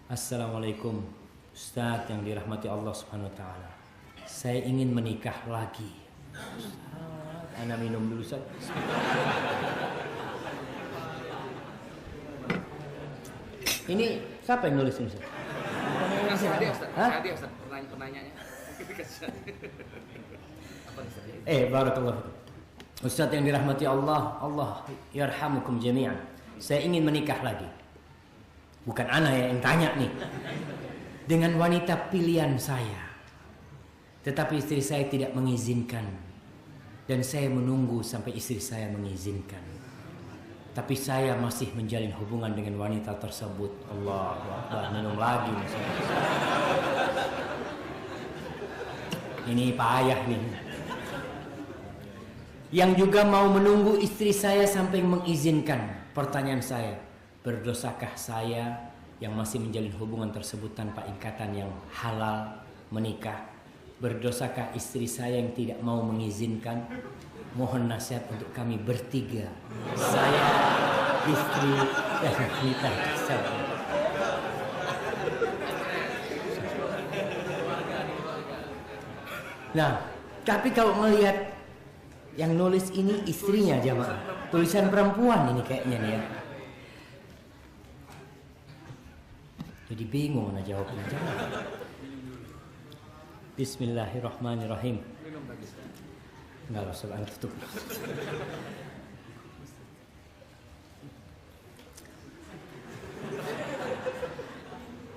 Assalamualaikum Ustadz yang dirahmati Allah Subhanahu wa ta'ala. Saya ingin menikah lagi. Ana minum dulu Ustaz. Ini siapa yang nulis ini Ustaz? Dia Ustaz, pertanyaannya. Barakallahu fikum. Ustadz yang dirahmati Allah, Allah yarhamukum jami'an. Saya ingin menikah lagi. Bukan ana yang tanya nih. Dengan wanita pilihan saya. Tetapi istri saya tidak mengizinkan. Dan saya menunggu sampai istri saya mengizinkan. Tapi saya masih menjalin hubungan dengan wanita tersebut. Allahu Akbar, minum lagi. Ini payah nih. Yang juga mau menunggu istri saya sampai mengizinkan. Pertanyaan saya, berdosakah saya yang masih menjalin hubungan tersebut tanpa ikatan yang halal menikah? Berdosakah istri saya yang tidak mau mengizinkan? Mohon nasihat untuk kami bertiga, saya, istri, dan kita saya. Nah, tapi kalau melihat yang nulis ini istrinya jamaah, tulisan perempuan ini kayaknya nih ya. Jadi bingung nak jawabnya. Bismillahirrahmanirrahim. Enggak usah tutup.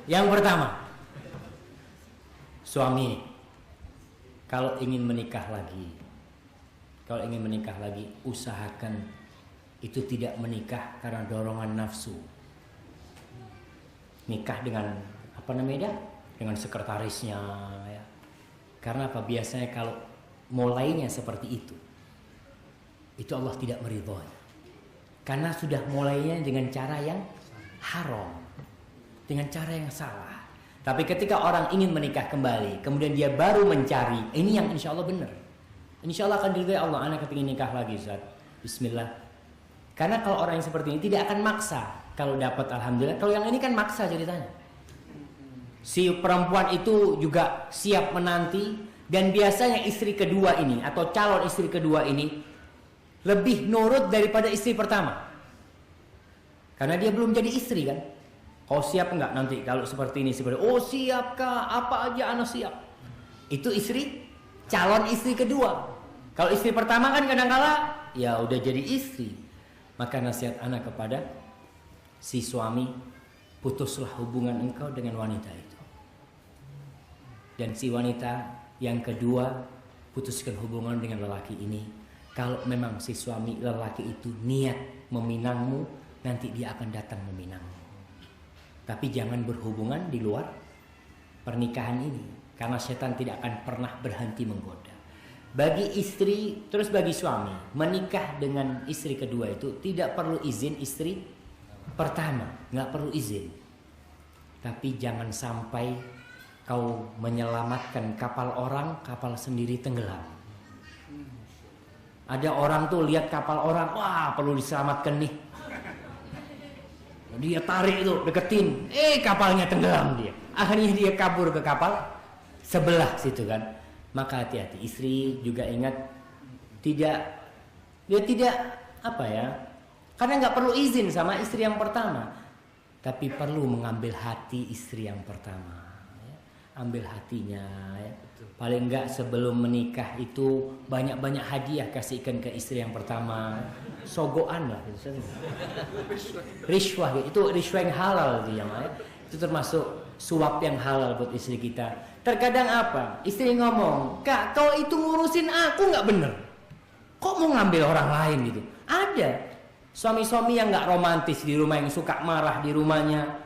Yang pertama, suami kalau ingin menikah lagi, usahakan itu tidak menikah karena dorongan nafsu. Nikah dengan dengan sekretarisnya ya. Karena apa? Biasanya kalau mulainya seperti itu Allah tidak meridhoi. Karena sudah mulainya dengan cara yang haram, dengan cara yang salah. Tapi ketika orang ingin menikah kembali, kemudian dia baru mencari, ini yang insya Allah benar. Insya Allah akan diridhoi Allah. Anak kepingin nikah lagi Ustaz. Bismillah. Karena kalau orang yang seperti ini tidak akan maksa. Kalau dapat alhamdulillah. Kalau yang ini kan maksa ceritanya. Si perempuan itu juga siap menanti. Dan biasanya istri kedua ini atau calon istri kedua ini lebih nurut daripada istri pertama. Karena dia belum jadi istri kan. Kau siap enggak nanti kalau seperti ini? Oh siap kak, apa aja anak siap. Itu calon istri kedua. Kalau istri pertama kan kadang-kala ya udah jadi istri. Maka nasihat anak kepada si suami, putuslah hubungan engkau dengan wanita itu. Dan si wanita yang kedua, putuskan hubungan dengan lelaki ini. Kalau memang si suami lelaki itu niat meminangmu, nanti dia akan datang meminangmu. Tapi jangan berhubungan di luar pernikahan ini, karena setan tidak akan pernah berhenti menggoda. Bagi istri, terus bagi suami, menikah dengan istri kedua itu tidak perlu izin istri pertama, nggak perlu izin. Tapi jangan sampai kau menyelamatkan kapal orang, kapal sendiri tenggelam. Ada orang tuh lihat kapal orang, wah perlu diselamatkan nih. Dia tarik itu, deketin, kapalnya tenggelam dia. Akhirnya dia kabur ke kapal sebelah situ kan. Maka hati-hati, istri juga ingat dia tidak karena nggak perlu izin sama istri yang pertama, tapi perlu mengambil hati istri yang pertama. Ambil hatinya ya. Paling enggak sebelum menikah itu banyak-banyak hadiah kasihkan ke istri yang pertama. Sogoan lah gitu. Rishwah gitu. Itu rishwah yang halal gitu ya. Itu termasuk suap yang halal buat istri kita. Terkadang apa? Istri ngomong, "Kak, kau itu ngurusin aku nggak bener. Kok mau ngambil orang lain gitu?" Ada suami-suami yang nggak romantis di rumah, yang suka marah di rumahnya.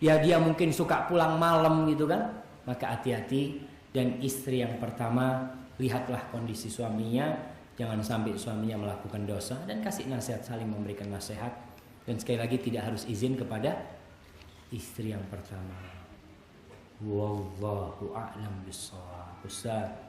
Ya dia mungkin suka pulang malam gitu kan. Maka hati-hati. Dan istri yang pertama, lihatlah kondisi suaminya, jangan sampai suaminya melakukan dosa, dan kasih nasihat, saling memberikan nasihat. Dan sekali lagi tidak harus izin kepada istri yang pertama. Wallahu a'lam bishawab. Ustaz.